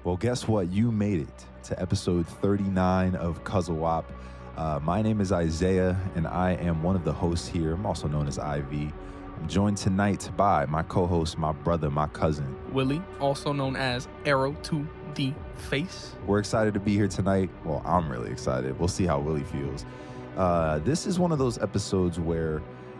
Well, guess what? You made it to episode 39 of CUZZO-OP. My name is Isaiah, and I am one of the hosts here. I'm also known as IV. I'm joined tonight by my co-host, my brother, my cousin, Willie, also known as Arrow to the Face. We're excited to be here tonight. Well, I'm really excited. We'll see how Willie feels. This is one of those episodes where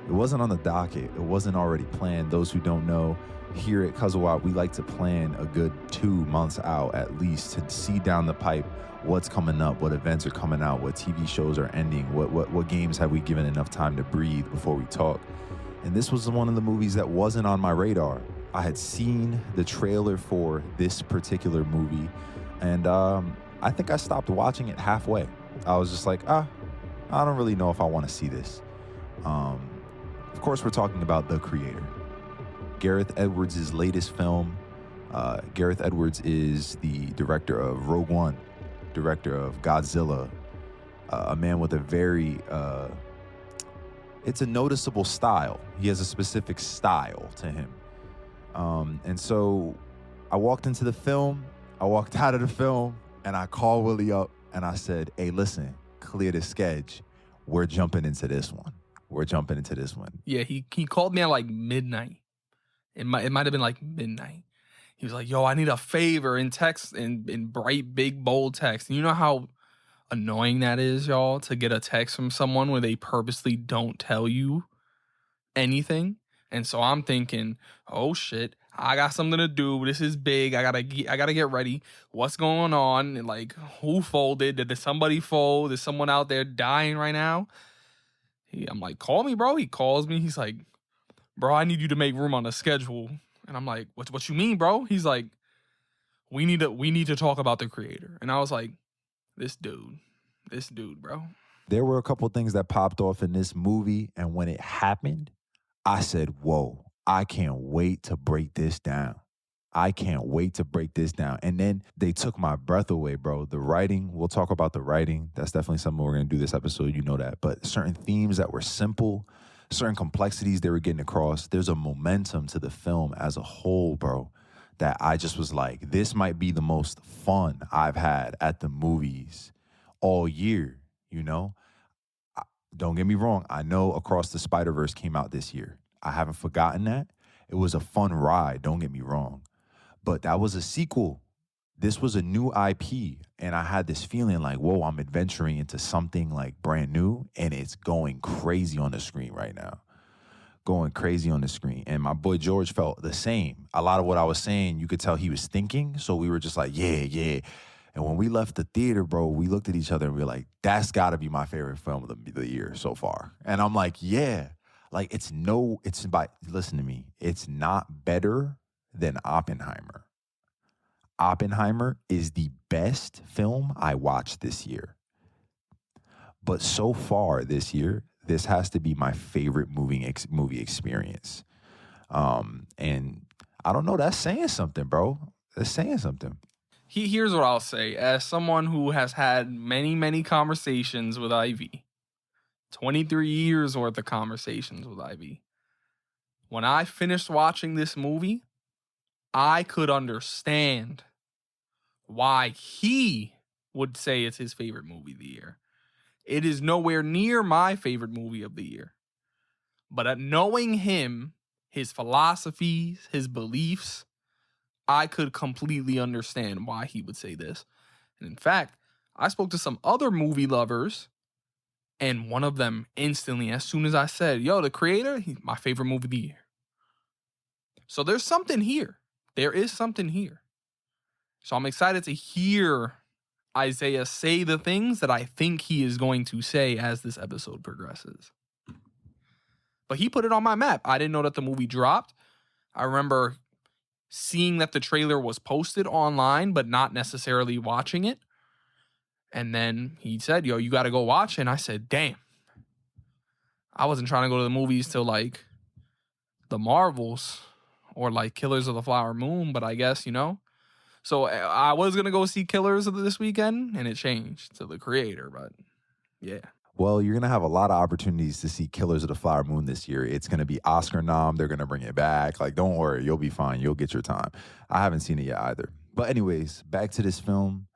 it wasn't on the docket. It wasn't already planned. Those who don't know, here at CUZZO-OP, we like to plan a good 2 months out at least to see down the pipe what's coming up, what events are coming out, what TV shows are ending, what games have we given enough time to breathe before we talk. And this was one of the movies that wasn't on my radar. I had seen the trailer for this particular movie, and I think I stopped watching it halfway. I was just like, I don't really know if I want to see this. Of course, we're talking about The Creator, Gareth Edwards' latest film. Gareth Edwards is the director of Rogue One, director of Godzilla, a man with a very, it's a noticeable style. He has a specific style to him. And so I walked into the film, I walked out of the film, and I called Willie up and I said, hey, listen, clear the sketch. We're jumping into this one. Yeah, he called me at like midnight. It might have been like midnight. He was like, yo, I need a favor in text, in bright, big, bold text. And you know how annoying that is, y'all, to get a text from someone where they purposely don't tell you anything? And so I'm thinking, oh shit, I got something to do. This is big. I gotta get ready. What's going on? And like, who folded? Did somebody fold? Is someone out there dying right now? I'm like, call me, bro. He calls me. He's like, bro, I need you to make room on the schedule. And I'm like, what you mean, bro? He's like, we need to talk about The Creator. And I was like, this dude, bro. There were a couple things that popped off in this movie, and when it happened, I said, whoa, I can't wait to break this down. And then they took my breath away, bro. The writing, we'll talk about the writing. That's definitely something we're going to do this episode. You know that. But certain themes that were simple, certain complexities they were getting across, there's a momentum to the film as a whole, bro, that I just was like, this might be the most fun I've had at the movies all year, you know? Don't get me wrong. I know Across the Spider-Verse came out this year. I haven't forgotten that. It was a fun ride, don't get me wrong. But that was a sequel. This was a new IP. And I had this feeling like, whoa, I'm adventuring into something like brand new. And it's going crazy on the screen right now. And my boy George felt the same. A lot of what I was saying, you could tell he was thinking. So we were just like, yeah. And when we left the theater, bro, we looked at each other and we were like, that's got to be my favorite film of the year so far. And I'm like, yeah. Like, listen to me. It's not better than Oppenheimer. Oppenheimer is the best film I watched this year. But so far this year, this has to be my favorite movie experience. And I don't know, that's saying something, bro. That's saying something. Here's what I'll say. As someone who has had many, many conversations with Ivy, 23 years worth of conversations with Ivy, when I finished watching this movie, I could understand why he would say it's his favorite movie of the year. It is nowhere near my favorite movie of the year. But at knowing him, his philosophies, his beliefs, I could completely understand why he would say this. And in fact, I spoke to some other movie lovers, and one of them instantly, as soon as I said, yo, The Creator, he's my favorite movie of the year. So there's something here. There is something here. So I'm excited to hear Isaiah say the things that I think he is going to say as this episode progresses. But he put it on my map. I didn't know that the movie dropped. I remember seeing that the trailer was posted online, but not necessarily watching it. And then he said, yo, you got to go watch it. And I said, damn. I wasn't trying to go to the movies till like the Marvels or like Killers of the Flower Moon, but I guess, you know. So I was going to go see Killers of this weekend, and it changed to The Creator, but yeah. Well, you're going to have a lot of opportunities to see Killers of the Flower Moon this year. It's going to be Oscar nom. They're going to bring it back. Like, don't worry. You'll be fine. You'll get your time. I haven't seen it yet either. But anyways, back to this film.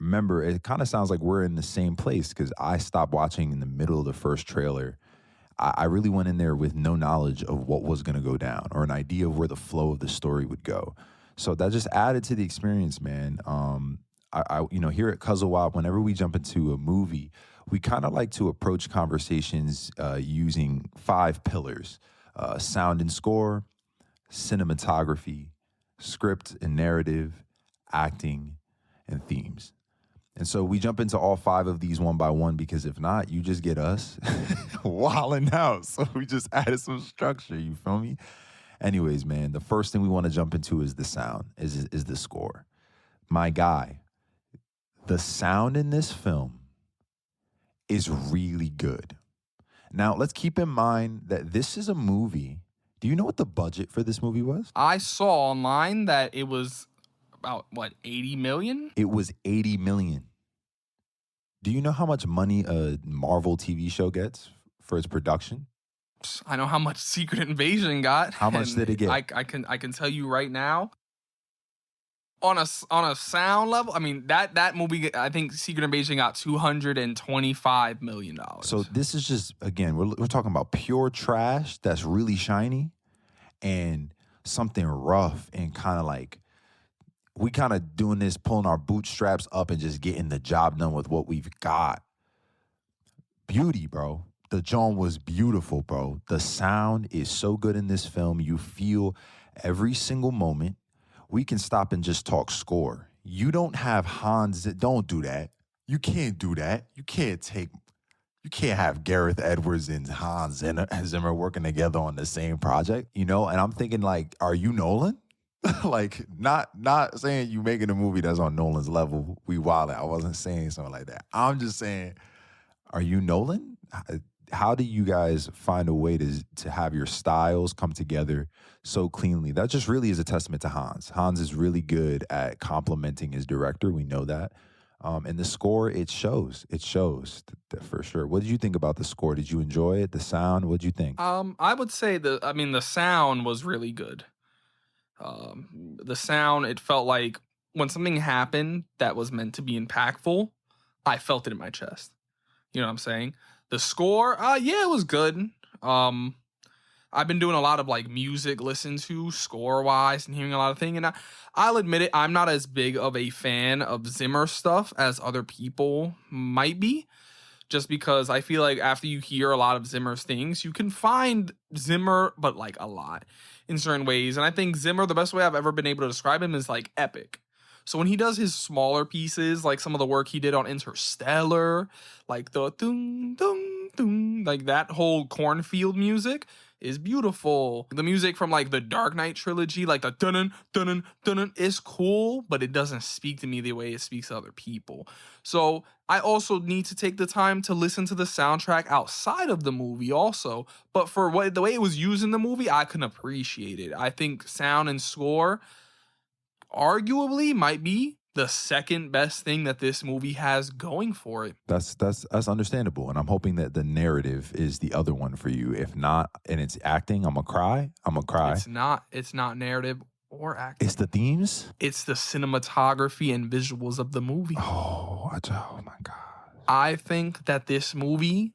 Remember, it kind of sounds like we're in the same place because I stopped watching in the middle of the first trailer. I really went in there with no knowledge of what was going to go down or an idea of where the flow of the story would go. So that just added to the experience, man. Here at CUZZO-OP, whenever we jump into a movie, we kind of like to approach conversations using 5 pillars: sound and score, cinematography, script and narrative, acting, and themes. And so we jump into all 5 of these one by one because if not, you just get us wilding out. So we just added some structure, you feel me? Anyways, man, the first thing we want to jump into is the sound, is the score. My guy, the sound in this film is really good. Now, let's keep in mind that this is a movie. Do you know what the budget for this movie was? I saw online that it was about, 80 million? It was 80 million. Do you know how much money a Marvel TV show gets for its production? I know how much Secret Invasion got. How much did it get? I can tell you right now. On a sound level, I mean that movie, I think Secret Invasion got $225 million. So this is just, again, we're talking about pure trash that's really shiny and something rough and kind of like, we kind of doing this, pulling our bootstraps up and just getting the job done with what we've got. Beauty, bro. The John was beautiful, bro. The sound is so good in this film. You feel every single moment. We can stop and just talk score. You don't have Hans. Don't do that. You can't do that. You can't have Gareth Edwards and Hans Zimmer working together on the same project, you know? And I'm thinking, like, are you Nolan? Like, not saying you making a movie that's on Nolan's level. We wild. I wasn't saying something like that. I'm just saying, are you Nolan? How do you guys find a way to have your styles come together so cleanly? That just really is a testament to Hans. Hans is really good at complimenting his director. We know that. And the score, it shows. It shows for sure. What did you think about the score? Did you enjoy it? The sound? What did you think? I would say the sound was really good. The sound, it felt like when something happened that was meant to be impactful, I felt it in my chest. You know what I'm saying? The score, yeah, it was good. I've been doing a lot of like music listen to score wise and hearing a lot of things, and I'll admit it, I'm not as big of a fan of Zimmer stuff as other people might be. Just because I feel like after you hear a lot of Zimmer's things, you can find Zimmer, but like a lot in certain ways. And I think Zimmer, the best way I've ever been able to describe him is like epic. So when he does his smaller pieces, like some of the work he did on Interstellar, like the dun dun dun, like that whole cornfield music is beautiful. The music from like the Dark Knight trilogy, like the dun dun dun is cool, but it doesn't speak to me the way it speaks to other people. So I also need to take the time to listen to the soundtrack outside of the movie also. But for the way it was used in the movie, I can appreciate it. I think sound and score arguably might be the second best thing that this movie has going for it. That's understandable, and I'm hoping that the narrative is the other one for you. If not, and it's acting, I'm gonna cry. It's not narrative or acting. It's the themes. It's the cinematography and visuals of the movie. Oh my God. I think that this movie,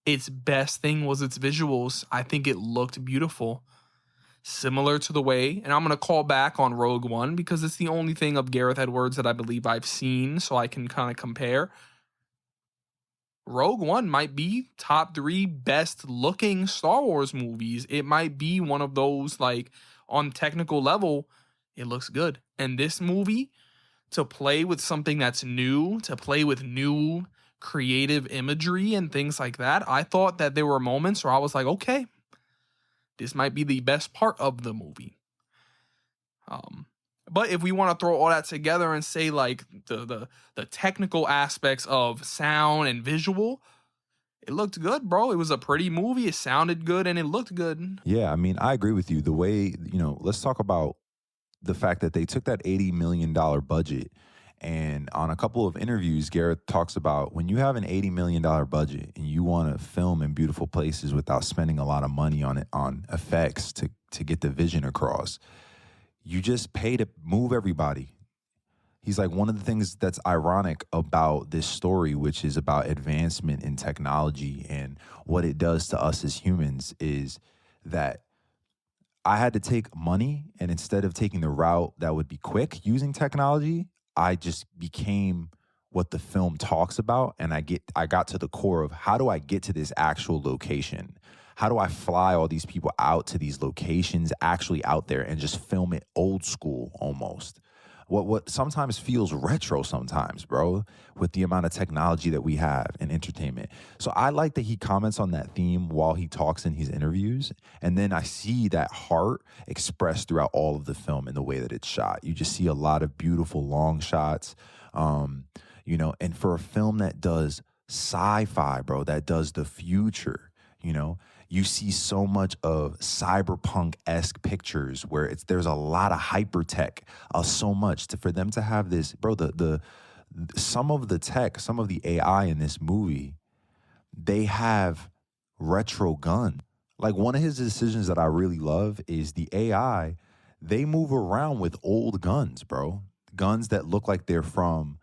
its best thing was its visuals. I think it looked beautiful. Similar to the way, and I'm going to call back on Rogue One because it's the only thing of Gareth Edwards that I believe I've seen, so I can kind of compare. Rogue One might be top 3 best looking Star Wars movies. It might be one of those, like, on technical level, it looks good. And this movie, to play with something that's new, to play with new creative imagery and things like that, I thought that there were moments where I was like, okay, this might be the best part of the movie. But if we want to throw all that together and say like the technical aspects of sound and visual, it looked good, bro. It was a pretty movie. It sounded good and it looked good. Yeah, I mean, I agree with you. The way, let's talk about the fact that they took that $80 million budget, and on a couple of interviews, Gareth talks about when you have an $80 million budget and you want to film in beautiful places without spending a lot of money on effects to get the vision across, you just pay to move everybody. He's like, one of the things that's ironic about this story, which is about advancement in technology and what it does to us as humans, is that I had to take money, and instead of taking the route that would be quick using technology, I just became what the film talks about, and I got to the core of how do I get to this actual location? How do I fly all these people out to these locations, actually out there, and just film it old school almost? What sometimes feels retro sometimes, bro, with the amount of technology that we have in entertainment. So I like that he comments on that theme while he talks in his interviews. And then I see that heart expressed throughout all of the film in the way that it's shot. You just see a lot of beautiful long shots, and for a film that does sci-fi, bro, that does the future, you see so much of cyberpunk-esque pictures where there's a lot of hypertech, so much for them to have this, bro. Some of the tech, some of the AI in this movie, they have retro gun. Like, one of his decisions that I really love is the AI. They move around with old guns, bro. Guns that look like they're from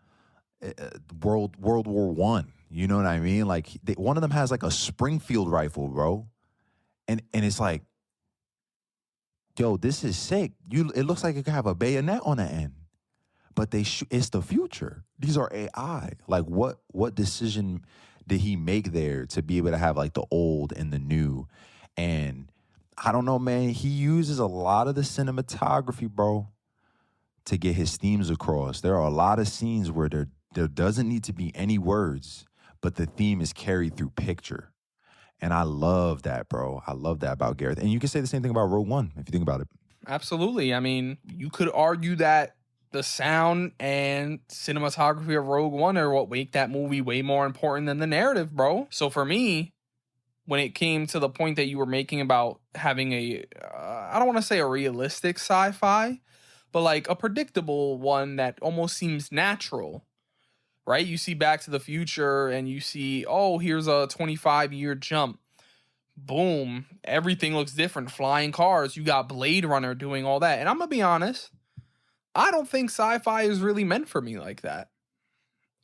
World War One. You know what I mean? Like, one of them has like a Springfield rifle, bro. And it's like, yo, this is sick. It looks like it could have a bayonet on the end, but it's the future. These are AI. Like, what decision did he make there to be able to have like the old and the new? And I don't know, man. He uses a lot of the cinematography, bro, to get his themes across. There are a lot of scenes where there doesn't need to be any words, but the theme is carried through picture. And I love that, bro. I love that about Gareth. And you can say the same thing about Rogue One, if you think about it. Absolutely. I mean, you could argue that the sound and cinematography of Rogue One are what make that movie way more important than the narrative, bro. So for me, when it came to the point that you were making about having I don't want to say a realistic sci-fi, but like a predictable one that almost seems natural, right? You see Back to the Future and you see, oh, here's a 25-year jump. Boom. Everything looks different. Flying cars. You got Blade Runner doing all that. And I'm going to be honest, I don't think sci-fi is really meant for me like that.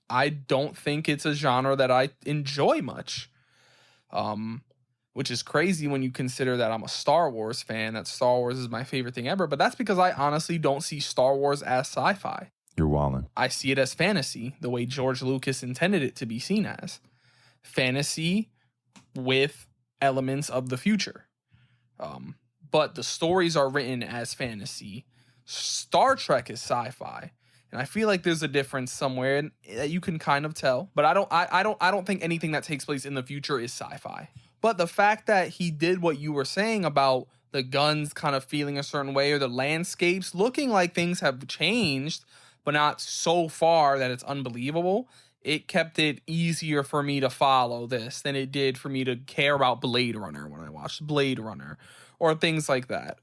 I don't think it's a genre that I enjoy much. Which is crazy when you consider that I'm a Star Wars fan, that Star Wars is my favorite thing ever. But that's because I honestly don't see Star Wars as sci-fi. You're wildin'. I see it as fantasy, the way George Lucas intended it to be seen as. Fantasy with elements of the future. But the stories are written as fantasy. Star Trek is sci-fi. And I feel like there's a difference somewhere that you can kind of tell. But I don't think anything that takes place in the future is sci-fi. But the fact that he did what you were saying about the guns kind of feeling a certain way, or the landscapes looking like things have changed, but not so far that it's unbelievable, it kept it easier for me to follow this than it did for me to care about Blade Runner when I watched Blade Runner or things like that.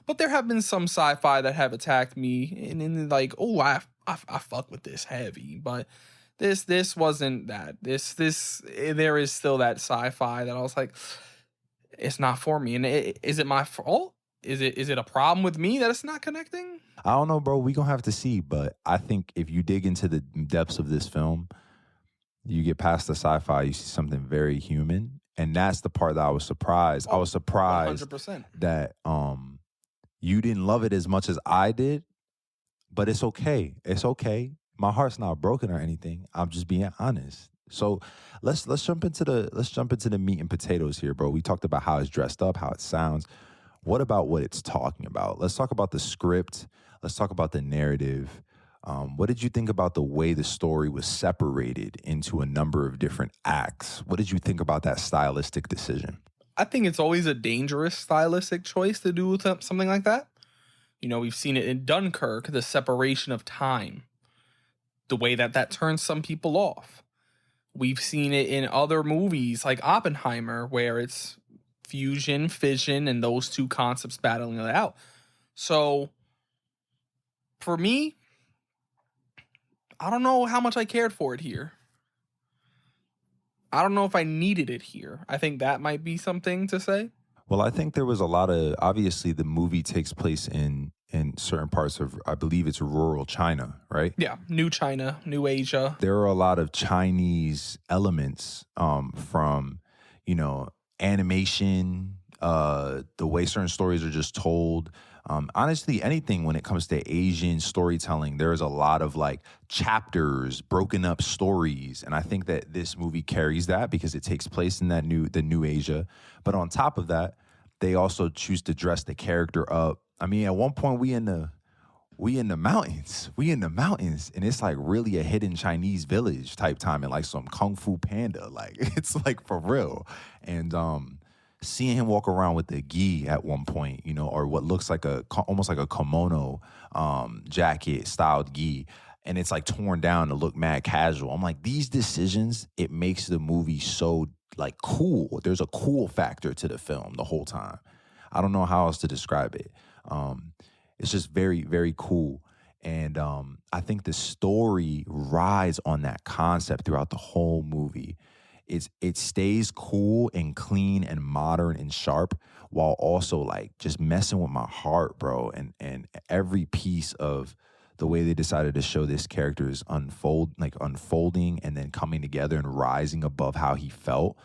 But there have been some sci-fi that have attacked me and like, oh, I fuck with this heavy, but this wasn't that. There is still that sci-fi that I was like, it's not for me. And is it my fault? Is it a problem with me that it's not connecting? I don't know, bro. We gonna have to see. But I think if you dig into the depths of this film, you get past the sci-fi, you see something very human. And that's the part that I was surprised. I was surprised 100%. that you didn't love it as much as I did. But it's okay. It's okay. My heart's not broken or anything. I'm just being honest. So let's jump into the meat and potatoes here, bro. We talked about how it's dressed up, how it sounds. What about what it's talking about? Let's talk about the script. Let's talk about the narrative. What did you think about the way the story was separated into a number of different acts? What did you think about that stylistic decision? I think it's always a dangerous stylistic choice to do something like that. You know, we've seen it in Dunkirk, the separation of time, the way that turns some people off. We've seen it in other movies like Oppenheimer, where it's fusion, fission, and those two concepts battling it out. So for me, I don't know how much I cared for it here. I don't know if I needed it here. I think that might be something to say. Well, I think there was a lot of, obviously the movie takes place in in certain parts of, I believe it's rural China, right? Yeah, New China, New Asia. There are a lot of Chinese elements from, you know, animation, the way certain stories are just told. Honestly, anything when it comes to Asian storytelling, there's a lot of like chapters, broken up stories, and I think that this movie carries that because it takes place in the New Asia. But on top of that, they also choose to dress the character up. I mean, at one point we in the mountains. We in the mountains. And it's like really a hidden Chinese village type time and like some Kung Fu Panda. Like it's like for real. And seeing him walk around with the gi at one point, you know, or what looks like almost like a kimono jacket styled gi. And it's like torn down to look mad casual. I'm like, these decisions, it makes the movie so like cool. There's a cool factor to the film the whole time. I don't know how else to describe it. It's just very, very cool. And I think the story rides on that concept throughout the whole movie. It stays cool and clean and modern and sharp while also like just messing with my heart, bro. And every piece of the way they decided to show this character is unfolding and then coming together and rising above how he felt.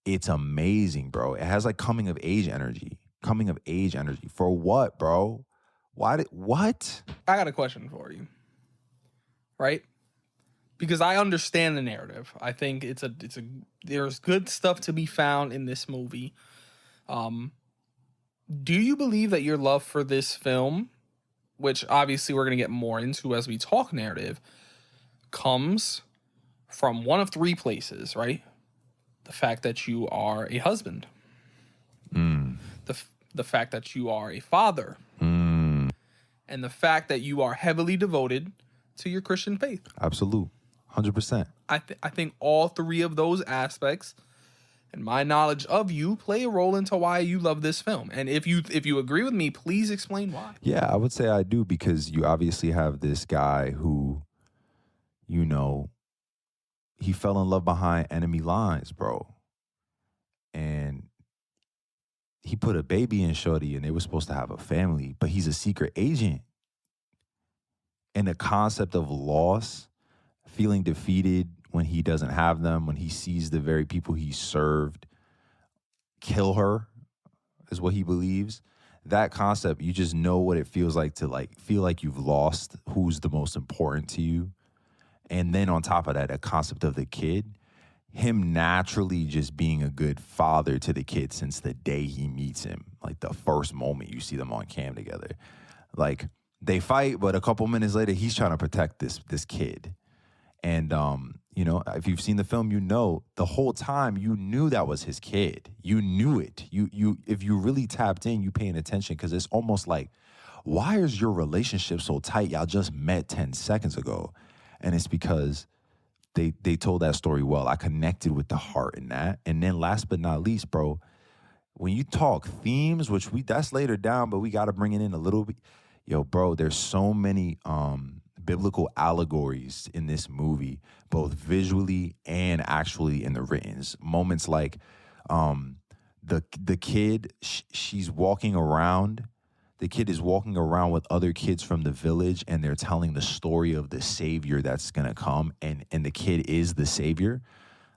It's amazing, bro. It has like coming of age energy. Coming of age energy. For what, bro? What? I got a question for you. Right? Because I understand the narrative. I think there's good stuff to be found in this movie. Do you believe that your love for this film, which obviously we're going to get more into as we talk narrative, comes from one of three places, right? The fact that you are a husband. The fact that you are a father. And the fact that you are heavily devoted to your Christian faith. Absolute. 100%. I think all three of those aspects and my knowledge of you play a role into why you love this film. And if you agree with me, please explain why. Yeah, I would say I do because you obviously have this guy who, you know, he fell in love behind enemy lines, bro. And he put a baby in Shorty and they were supposed to have a family, but he's a secret agent. And the concept of loss, feeling defeated when he doesn't have them, when he sees the very people he served kill her, is what he believes. That concept, you just know what it feels like to like feel like you've lost who's the most important to you. And then on top of that, a concept of the kid, him naturally just being a good father to the kid since the day he meets him, like the first moment you see them on cam together. Like they fight, but a couple minutes later, he's trying to protect this kid. And, you know, if you've seen the film, you know, the whole time you knew that was his kid. You knew it. If you really tapped in, you paying attention because it's almost like, why is your relationship so tight? Y'all just met 10 seconds ago. And it's because they told that story well. I connected with the heart in that. And then last but not least, bro, when you talk themes, that's later down, but we got to bring it in a little bit. Yo, bro, there's so many biblical allegories in this movie, both visually and actually in the writtens. Moments like the kid, she's walking around. The kid is walking around with other kids from the village, and they're telling the story of the Savior that's going to come, and the kid is the Savior.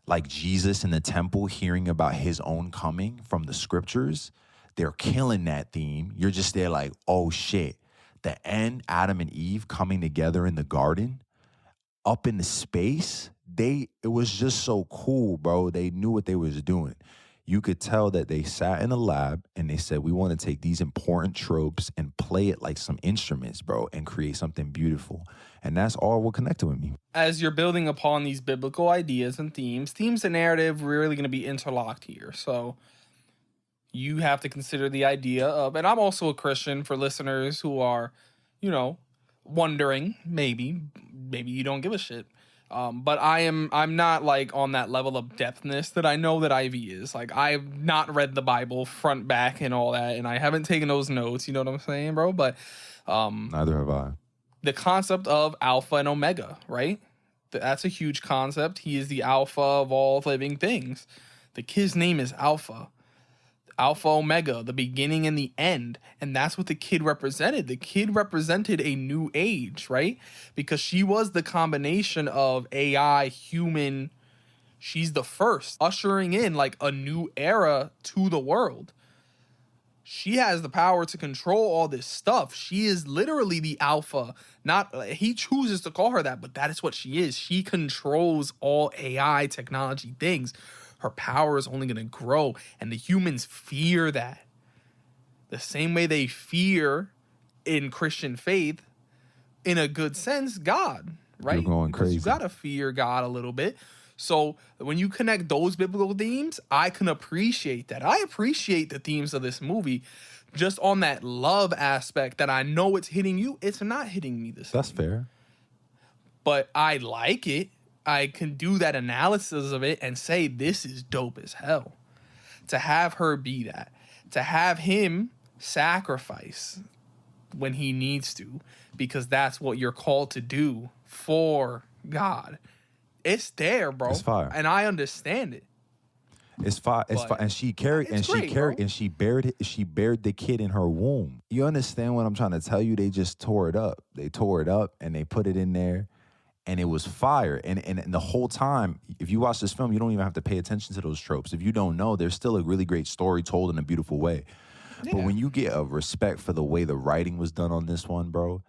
Like Jesus in the temple, hearing about his own coming from the scriptures. They're killing that theme. You're just there like, oh, shit. The end, Adam and Eve coming together in the garden, up in the space, it was just so cool, bro. They knew what they was doing. You could tell that they sat in a lab and they said, we want to take these important tropes and play it like some instruments, bro, and create something beautiful. And that's all what connected with me. As you're building upon these biblical ideas and themes and narrative are really going to be interlocked here. So you have to consider the idea of, and I'm also a Christian for listeners who are, you know, wondering, maybe you don't give a shit. But I'm not like on that level of depthness that I know that Ivy is. Like, I've not read the Bible front, back, and all that, and I haven't taken those notes, you know what I'm saying, bro? But neither have I. The concept of Alpha and Omega, right? That's a huge concept. He is the Alpha of all living things. The kid's name is Alpha. Alpha Omega, the beginning and the end. And that's what the kid represented. The kid represented a new age, right? Because she was the combination of AI, human. She's the first, ushering in like a new era to the world. She has the power to control all this stuff. She is literally the alpha. Not he chooses to call her that, but that is what she is. She controls all AI technology things. Her power is only going to grow, and the humans fear that. The same way they fear in Christian faith, in a good sense, God, right? You're going because crazy. You got to fear God a little bit. So when you connect those biblical themes, I can appreciate that. I appreciate the themes of this movie just on that love aspect that I know it's hitting you. It's not hitting me this That's time. fair. But I like it. I can do that analysis of it and say this is dope as hell. To have her be that. To have him sacrifice when he needs to, because that's what you're called to do for God. It's there, bro. It's fire. And I understand it. It's fire. It's fire. And she carried it's great, bro. and she bared the kid in her womb. You understand what I'm trying to tell you? They just tore it up. They tore it up and they put it in there, and it was fire. And the whole time, if you watch this film, you don't even have to pay attention to those tropes. If you don't know, there's still a really great story told in a beautiful way. Yeah. But when you get a respect for the way the writing was done on this one, bro,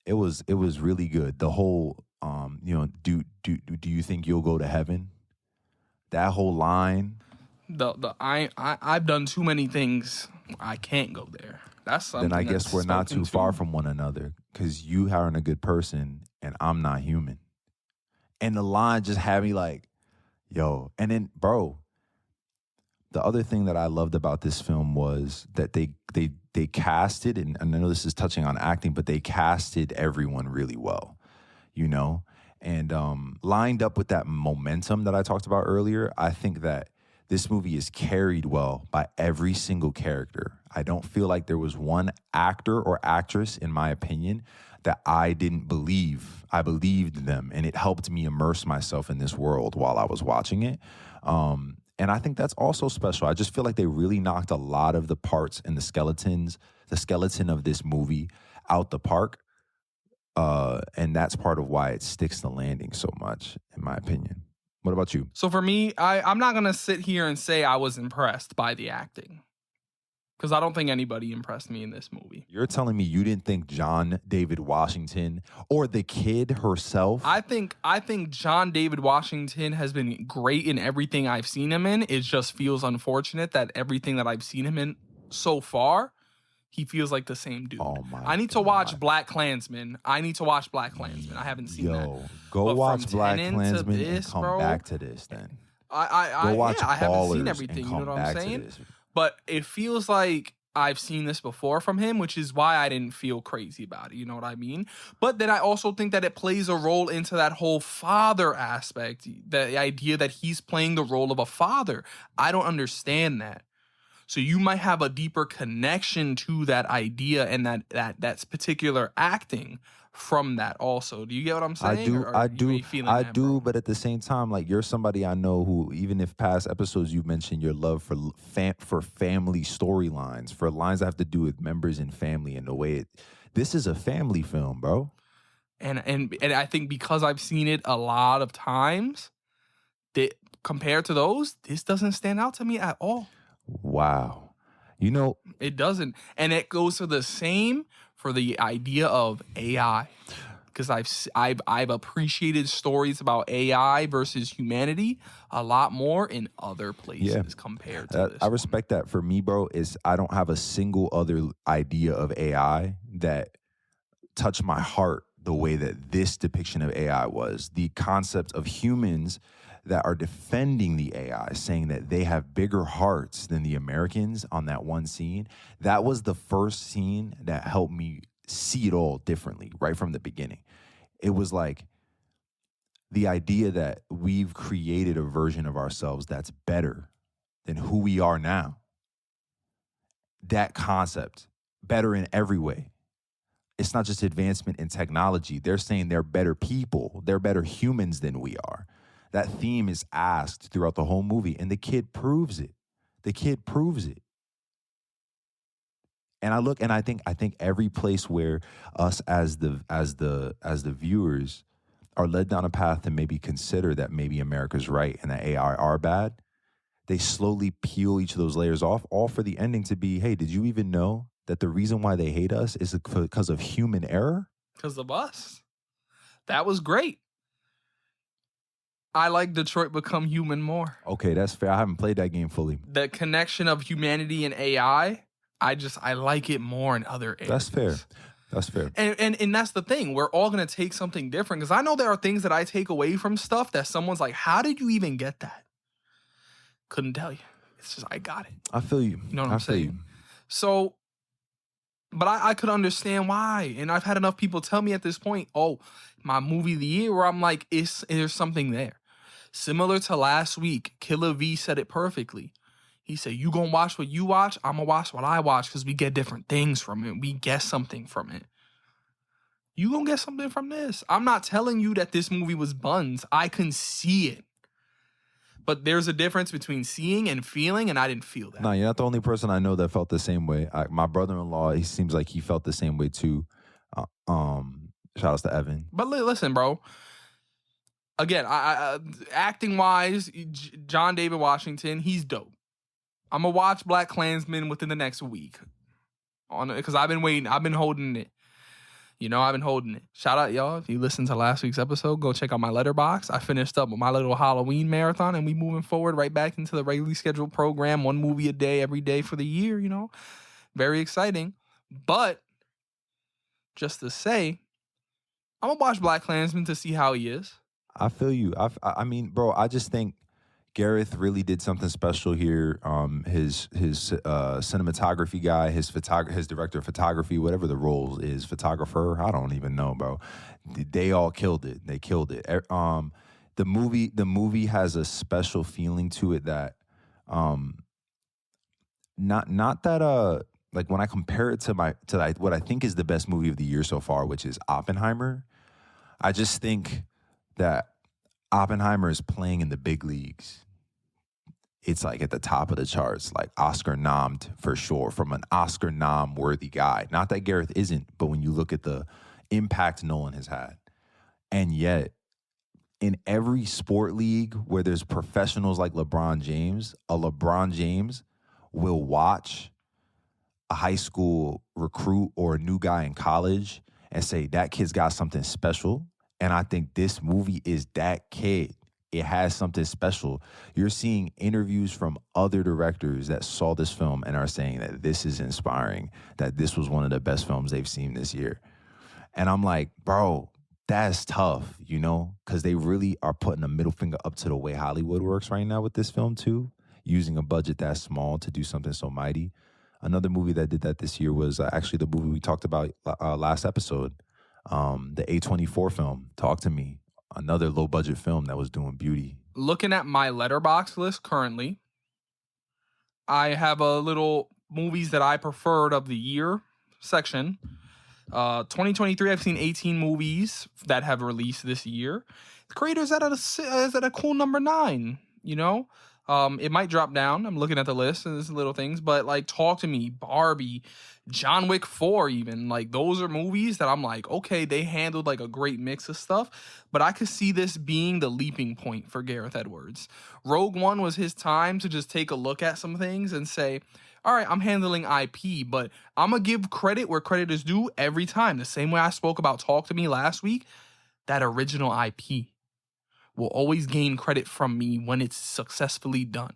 it was really good. The whole do you think you'll go to heaven? That whole line. I've done too many things. I can't go there. That's something. Then I guess we're not too far from one another, because you aren't a good person and I'm not human. And the line just had me like, yo. And then, bro, the other thing that I loved about this film was that they casted, and I know this is touching on acting, but they casted everyone really well, you know? And lined up with that momentum that I talked about earlier, I think that this movie is carried well by every single character. I don't feel like there was one actor or actress, in my opinion, that I didn't believe. I believed them, and it helped me immerse myself in this world while I was watching it. And I think that's also special. I just feel like they really knocked a lot of the parts and the skeleton of this movie out the park. And that's part of why it sticks the landing so much, in my opinion. What about you? So for me, I'm not going to sit here and say I was impressed by the acting, because I don't think anybody impressed me in this movie. You're telling me you didn't think John David Washington or the kid herself? I think John David Washington has been great in everything I've seen him in. It just feels unfortunate that everything that I've seen him in so far, he feels like the same dude. Oh my I need to watch Black Klansman. I haven't seen that. Go But watch from Black Tenet to Klansman this, and come bro, back to this then. I Go watch haven't seen Ballers everything, and you know come what I'm back to saying? this. But it feels like I've seen this before from him, which is why I didn't feel crazy about it. You know what I mean? But then I also think that it plays a role into that whole father aspect, the idea that he's playing the role of a father. I don't understand that. So you might have a deeper connection to that idea and that particular acting from that also. Do you get what I'm saying? I do, but at the same time, like, you're somebody I know who, even if past episodes you mentioned your love for family storylines, for lines that have to do with members in family, and the way this is a family film, bro. And I think because I've seen it a lot of times, that compared to those, this doesn't stand out to me at all. Wow. You know, it doesn't. And it goes for the same for the idea of AI. Because I've appreciated stories about AI versus humanity a lot more in other places compared to this. I respect that. For me, bro, is I don't have a single other idea of AI that touched my heart the way that this depiction of AI was. The concept of humans that are defending the AI, saying that they have bigger hearts than the Americans on that one scene. That was the first scene that helped me see it all differently right from the beginning. It was like the idea that we've created a version of ourselves that's better than who we are now. That concept, better in every way. It's not just advancement in technology. They're saying they're better people. They're better humans than we are. That theme is asked throughout the whole movie, and the kid proves it. The kid proves it. And I look and I think every place where us as the viewers are led down a path to maybe consider that maybe America's right and that AI are bad, they slowly peel each of those layers off, all for the ending to be, hey, did you even know that the reason why they hate us is because of human error? Because of us. That was great. I like Detroit Become Human more. Okay, that's fair. I haven't played that game fully. The connection of humanity and AI, I like it more in other areas. That's fair. That's fair. And that's the thing. We're all going to take something different. Because I know there are things that I take away from stuff that someone's like, how did you even get that? Couldn't tell you. It's just, I got it. I feel you. You know what I'm saying? So, but I could understand why. And I've had enough people tell me at this point, oh, my movie of the year, where I'm like, there's something there. Similar to last week, Killer V said it perfectly. He said, you gonna watch what you watch, I'm gonna watch what I watch, because we get different things from it. We get something from it. You gonna get something from this. I'm not telling you that this movie was buns. I can see it. But there's a difference between seeing and feeling, and I didn't feel that. No, you're not the only person I know that felt the same way. My brother-in-law, he seems like he felt the same way too. Shout outs to Evan. But listen, bro. Again, acting-wise, John David Washington, he's dope. I'm going to watch Black Klansman within the next week. Because I've been waiting. I've been holding it. You know, I've been holding it. Shout out, y'all. If you listened to last week's episode, go check out my letterbox. I finished up with my little Halloween marathon, and we moving forward right back into the regularly scheduled program. 1 movie a day, every day for the year, you know. Very exciting. But, just to say, I'm going to watch Black Klansman to see how he is. I feel you. I mean, bro, I just think Gareth really did something special here. His cinematography guy, his director of photography, whatever the role is, photographer, I don't even know, bro. They all killed it. They killed it. The movie has a special feeling to it that, not that like when I compare it to what I think is the best movie of the year so far, which is Oppenheimer. I just think that Oppenheimer is playing in the big leagues. It's like at the top of the charts, like Oscar nommed for sure, from an Oscar nom worthy guy. Not that Gareth isn't, but when you look at the impact Nolan has had. And yet, in every sport league where there's professionals like LeBron James, a LeBron James will watch a high school recruit or a new guy in college and say, that kid's got something special. And I think this movie is that kid. It has something special. You're seeing interviews from other directors that saw this film and are saying that this is inspiring, that this was one of the best films they've seen this year. And I'm like, bro, that's tough, you know, because they really are putting a middle finger up to the way Hollywood works right now with this film too, using a budget that small to do something so mighty. Another movie that did that this year was actually the movie we talked about last episode. The A24 film, Talk to Me, another low budget film that was doing beauty. Looking at my letterbox list currently, I have a little movies that I preferred of the year section. 2023, I've seen 18 movies that have released this year. The Creator's at a cool number 9, you know? It might drop down. I'm looking at the list and there's little things, but like Talk to Me, Barbie, John Wick 4 even, like those are movies that I'm like, okay, they handled like a great mix of stuff, but I could see this being the leaping point for Gareth Edwards. Rogue One was his time to just take a look at some things and say, all right, I'm handling IP, but I'm going to give credit where credit is due every time. The same way I spoke about Talk to Me last week, that original IP will always gain credit from me when it's successfully done.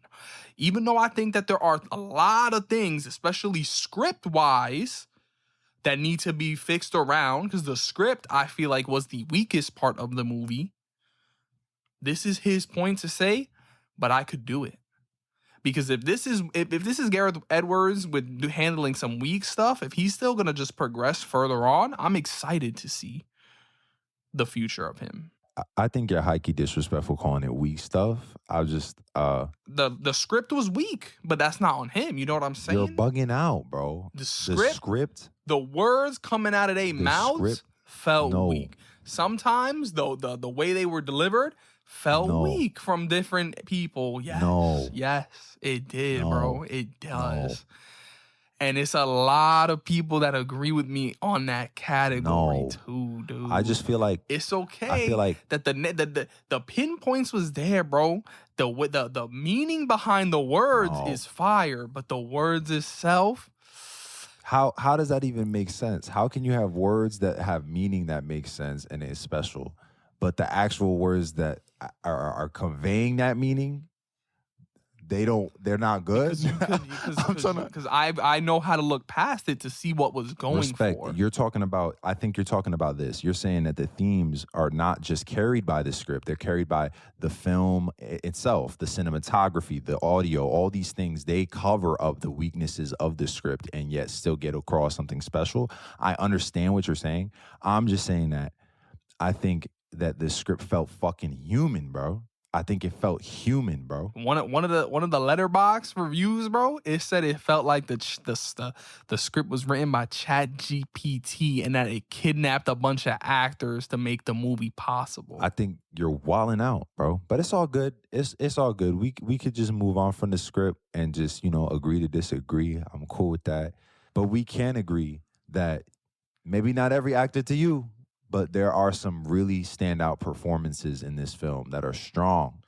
Even though I think that there are a lot of things, especially script-wise, that need to be fixed around, because the script, I feel like, was the weakest part of the movie. This is his point to say, but I could do it. Because if this is Gareth Edwards with handling some weak stuff, if he's still going to just progress further on, I'm excited to see the future of him. I think you're high-key disrespectful calling it weak stuff. I just the script was weak, but that's not on him. You know what I'm saying? You're bugging out, bro. The script, the words coming out of their mouths felt weak. Sometimes, though, the way they were delivered felt No. weak from different people. Yes. No. Yes, it did, No. bro. It does. No. And it's a lot of people that agree with me on that category No. too, dude. I just feel like it's okay. I feel like that the pinpoints was there, bro. The meaning behind the words No. is fire, but the words itself. how does that even make sense? How can you have words that have meaning that makes sense and is special, but the actual words that are conveying that meaning, they're not good? Because I know how to look past it to see what was going Respect. for. I think you're talking about this. You're saying that the themes are not just carried by the script. They're carried by the film itself, the cinematography, the audio, all these things. They cover up the weaknesses of the script and yet still get across something special. I understand what you're saying. I'm just saying that I think that the script felt fucking human, bro. I think it felt human, bro. One of the letterbox reviews, bro, it said it felt like the script was written by ChatGPT and that it kidnapped a bunch of actors to make the movie possible. I think you're wilding out, bro. But it's all good. It's all good. We could just move on from the script and just, agree to disagree. I'm cool with that. But we can agree that maybe not every actor to you, but there are some really standout performances in this film that are strong.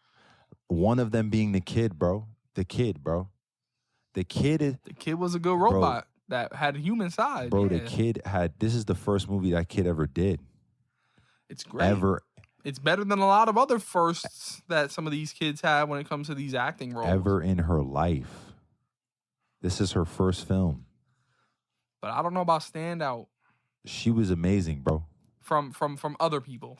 One of them being the kid, bro. The kid was a good robot that had a human side. Bro, yeah. The kid this is the first movie that kid ever did. It's great. It's better than a lot of other firsts that some of these kids have when it comes to these acting roles. Ever in her life. This is her first film. But I don't know about standout. She was amazing, bro. From other people.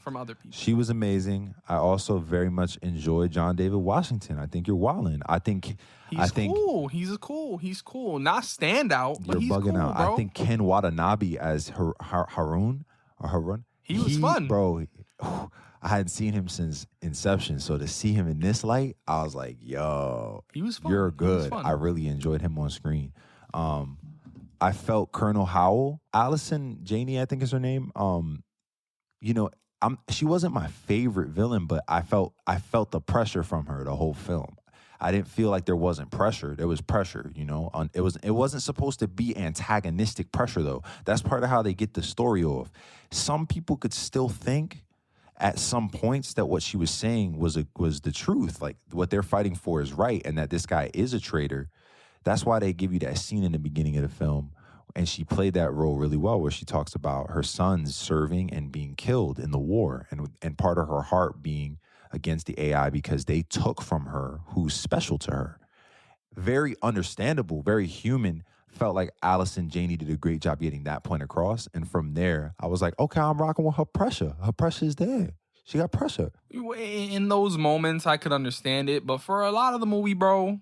She was amazing. I also very much enjoyed John David Washington. I think you're wildin'. He's cool. Not standout, but he's bugging cool, out. bro. I think Ken Watanabe as Harun. He was fun, bro. I hadn't seen him since Inception, so to see him in this light, I was like, "Yo, he was fun. You're good." I really enjoyed him on screen. I felt Colonel Howell, Allison Janney, I think is her name. She wasn't my favorite villain, but I felt the pressure from her the whole film. I didn't feel like there wasn't pressure. There was pressure, It wasn't supposed to be antagonistic pressure, though. That's part of how they get the story off. Some people could still think at some points that what she was saying was the truth, like what they're fighting for is right, and that this guy is a traitor. That's why they give you that scene in the beginning of the film. And she played that role really well, where she talks about her sons serving and being killed in the war, and part of her heart being against the AI because they took from her who's special to her. Very understandable, very human. Felt like Allison Janney did a great job getting that point across. And from there, I was like, okay, I'm rocking with her pressure. Her pressure is there. She got pressure. In those moments, I could understand it. But for a lot of the movie, bro,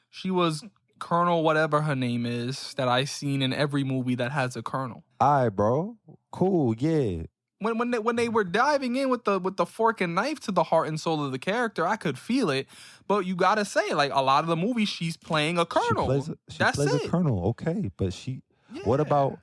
she was Colonel whatever her name is that I seen in every movie that has a colonel. All right, bro. Cool, yeah. When they were diving in with the fork and knife to the heart and soul of the character, I could feel it. But you gotta say, like, a lot of the movie, she's playing a colonel. She plays a colonel, okay. But she. Yeah. What about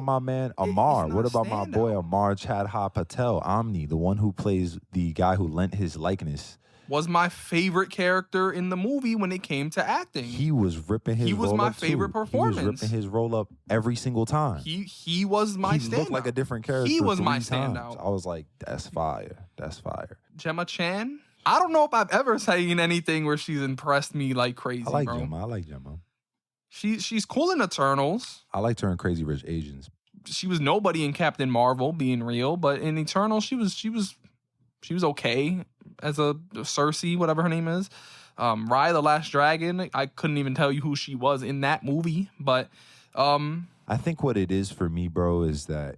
my man Amar? What about my boy Amar Chadha Patel, Omni, the one who plays the guy who lent his likeness? Was my favorite character in the movie when it came to acting. He was ripping his role up. He was my favorite performance. He was ripping his role up every single time. He was my standout. He looked like a different character. He was my standout. I was like, that's fire. That's fire. Gemma Chan? I don't know if I've ever seen anything where she's impressed me like crazy, I like bro. Gemma. I like Gemma. She's cool in Eternals. I liked her in Crazy Rich Asians. She was nobody in Captain Marvel, being real, but in Eternals, she was okay as a Cersei, whatever her name is. Raya the Last Dragon, I couldn't even tell you who she was in that movie, but I think what it is for me, bro, is that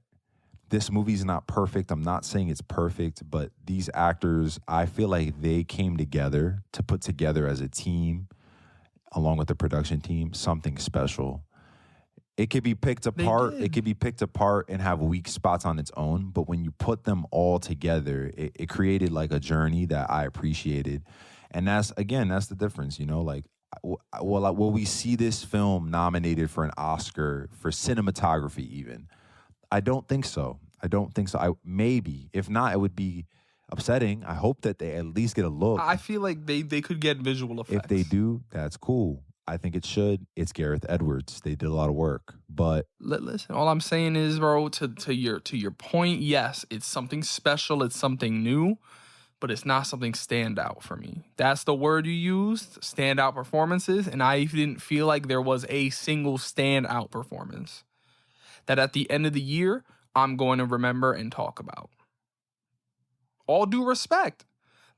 this movie's not perfect. I'm not saying it's perfect, but these actors, I feel like they came together to put together as a team, along with the production team, something special. It could be picked apart. It could be picked apart and have weak spots on its own. But when you put them all together, it created like a journey that I appreciated. And that's the difference, Like, will we see this film nominated for an Oscar for cinematography even? I don't think so. Maybe. If not, it would be upsetting. I hope that they at least get a look. I feel like they could get visual effects. If they do, that's cool. I think it should. It's Gareth Edwards. They did a lot of work, but listen, all I'm saying is, bro, to your point, yes, it's something special, it's something new, but it's not something standout for me. That's the word you used, standout performances, and I didn't feel like there was a single standout performance that at the end of the year I'm going to remember and talk about. All due respect.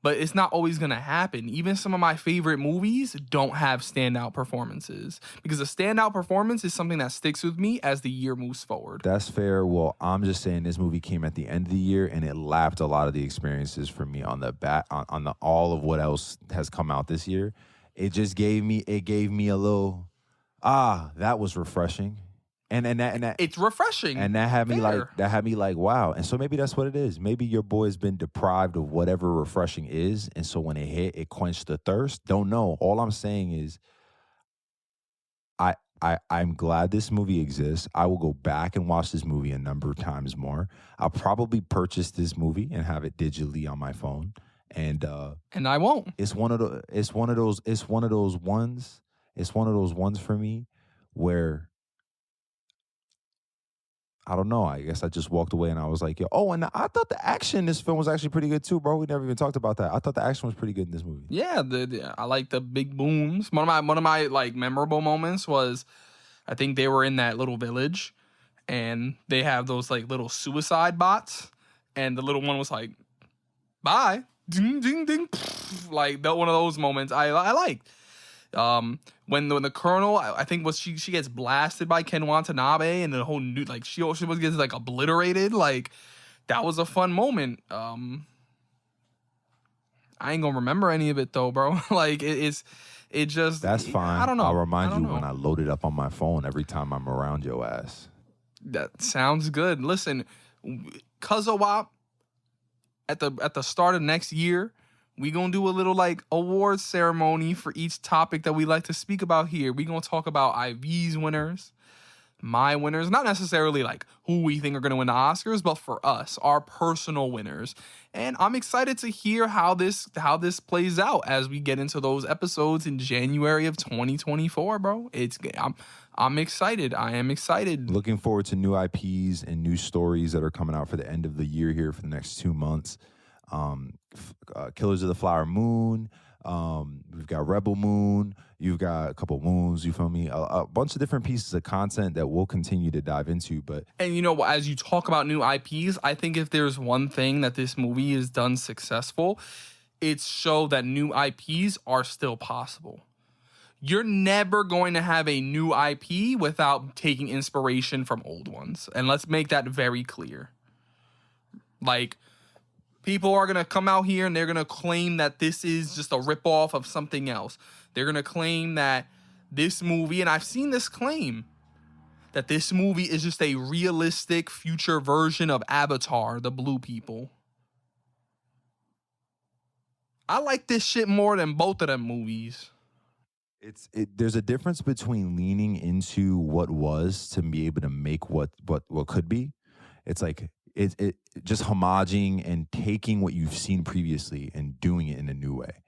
But it's not always going to happen. Even some of my favorite movies don't have standout performances because a standout performance is something that sticks with me as the year moves forward. That's fair. Well, I'm just saying this movie came at the end of the year and it lapped a lot of the experiences for me on the all of what else has come out this year. It just gave me a little that was refreshing. And that it's refreshing. And that had me like wow. And so maybe that's what it is. Maybe your boy's been deprived of whatever refreshing is, and so when it hit, it quenched the thirst. Don't know. All I'm saying is I'm glad this movie exists. I will go back and watch this movie a number of times more. I'll probably purchase this movie and have it digitally on my phone. And I won't. It's one of those ones for me where I don't know. I guess I just walked away and I was like, and I thought the action in this film was actually pretty good too, bro. We never even talked about that. I thought the action was pretty good in this movie. Yeah, I like the big booms. One of my like memorable moments was, I think they were in that little village, and they have those like little suicide bots, and the little one was like, "Bye, ding ding ding," like that. One of those moments I liked. When the colonel, I think she gets blasted by Ken Watanabe, and the whole new, like she gets like obliterated. Like that was a fun moment. I ain't gonna remember any of it though, bro. Like it just that's fine. I don't know. I'll remind you when I load it up on my phone every time I'm around your ass. That sounds good. Listen, CUZZO-OP at the start of next year. We gonna do a little like awards ceremony for each topic that we like to speak about here. We gonna talk about IV's winners, my winners, not necessarily like who we think are gonna win the Oscars, but for us, our personal winners. And I'm excited to hear how this plays out as we get into those episodes in January of 2024, bro. I'm excited. I am excited. Looking forward to new IPs and new stories that are coming out for the end of the year here for the next 2 months. Killers of the Flower Moon. We've got Rebel Moon. You've got a couple moons. You feel me? A bunch of different pieces of content that we'll continue to dive into. And you know, as you talk about new IPs, I think if there's one thing that this movie has done successful, it's show that new IPs are still possible. You're never going to have a new IP without taking inspiration from old ones, and let's make that very clear. Like, people are going to come out here and they're going to claim that this is just a ripoff of something else. They're going to claim that this movie, and I've seen this claim, that this movie is just a realistic future version of Avatar, the Blue People. I like this shit more than both of them movies. There's a difference between leaning into what was to be able to make what could be. It's like it just homaging and taking what you've seen previously and doing it in a new way.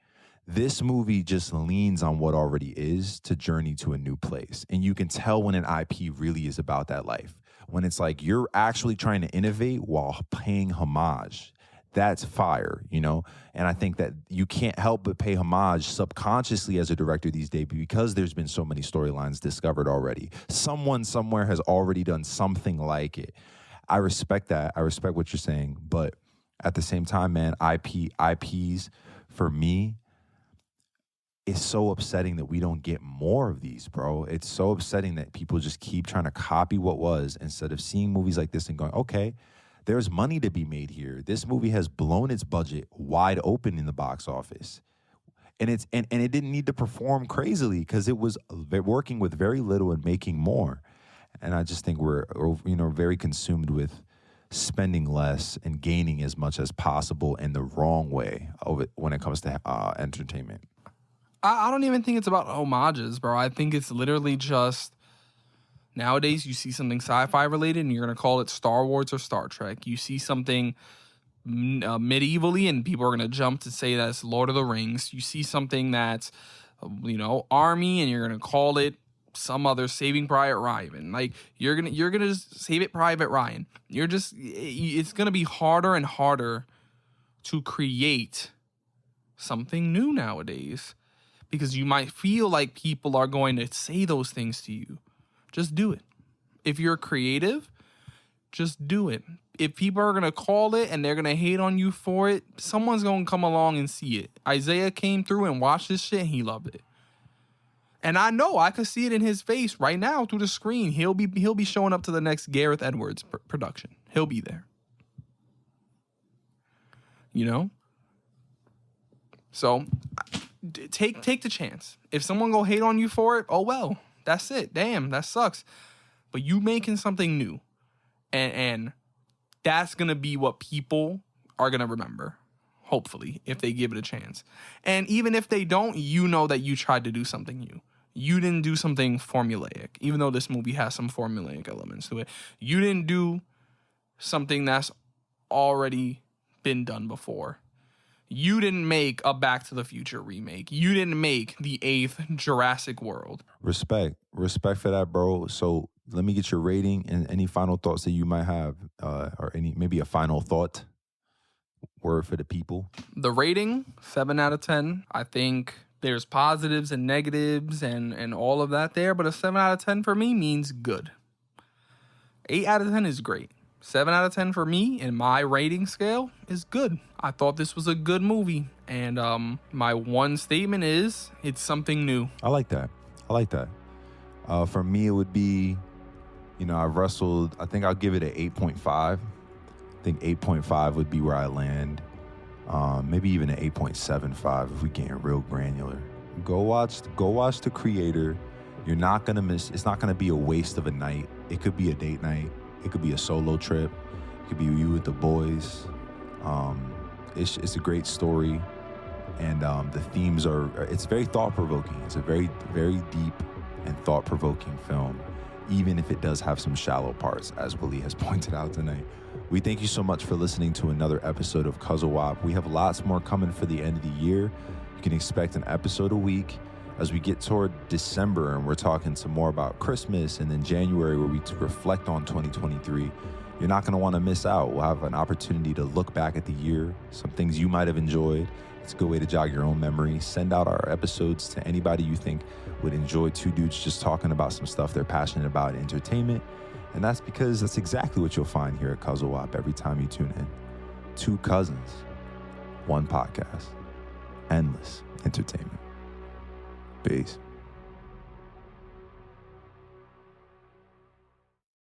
This movie just leans on what already is to journey to a new place. And you can tell when an IP really is about that life. When it's like you're actually trying to innovate while paying homage. That's fire, you know? And I think that you can't help but pay homage subconsciously as a director these days because there's been so many storylines discovered already. Someone somewhere has already done something like it. I respect that. I respect what you're saying. But at the same time, man, IPs, for me, it's so upsetting that we don't get more of these, bro. It's so upsetting that people just keep trying to copy what was instead of seeing movies like this and going, okay, there's money to be made here. This movie has blown its budget wide open in the box office. And it didn't need to perform crazily because it was working with very little and making more. And I just think we're very consumed with spending less and gaining as much as possible in the wrong way of it when it comes to entertainment. I don't even think it's about homages, bro. I think it's literally just nowadays you see something sci-fi related and you're going to call it Star Wars or Star Trek. You see something medievally, and people are going to jump to say that's Lord of the Rings. You see something that's, army, and you're going to call it some other Saving Private Ryan. Like, you're gonna just Save It Private Ryan. It's going to be harder and harder to create something new nowadays, because you might feel like people are going to say those things to you. Just do it. If you're creative, just do it. If people are going to call it and they're going to hate on you for it, someone's going to come along and see it. Isaiah came through and watched this shit and he loved it. And I know I could see it in his face right now through the screen. He'll be showing up to the next Gareth Edwards production. He'll be there. So take the chance. If someone go hate on you for it, oh well, that's it. Damn, that sucks. But you making something new, and that's gonna be what people are gonna remember. Hopefully, if they give it a chance. And even if they don't, that you tried to do something new. You didn't do something formulaic, even though this movie has some formulaic elements to it. You didn't do something that's already been done before. You didn't make a Back to the Future remake. You didn't make the 8th Jurassic World. Respect for that, bro. So let me get your rating and any final thoughts that you might have, or maybe a final thought word for the people. The rating, 7 out of 10. I think there's positives and negatives and all of that there, but a 7 out of 10 for me means good. 8 out of 10 is great. 7 out of 10 for me in my rating scale is good. I thought this was a good movie. And my one statement is it's something new. I like that. For me, it would be, I've wrestled. I think I'll give it an 8.5. I think 8.5 would be where I land. Maybe even an 8.75 if we getting real granular. Go watch The Creator. You're not going to miss. It's not going to be a waste of a night. It could be a date night. It could be a solo trip. It could be you with the boys. It's a great story, and the themes it's very thought-provoking. It's a very, very deep and thought-provoking film, even if it does have some shallow parts, as Willie has pointed out tonight. We thank you so much for listening to another episode of CUZZO-OP. We have lots more coming for the end of the year. You can expect an episode a week. As we get toward December and we're talking some more about Christmas, and then January where we reflect on 2023, you're not going to want to miss out. We'll have an opportunity to look back at the year, some things you might have enjoyed. It's a good way to jog your own memory. Send out our episodes to anybody you think would enjoy two dudes just talking about some stuff they're passionate about in entertainment. And that's because that's exactly what you'll find here at CUZZO-OP every time you tune in. Two cousins, one podcast, endless entertainment. Peace.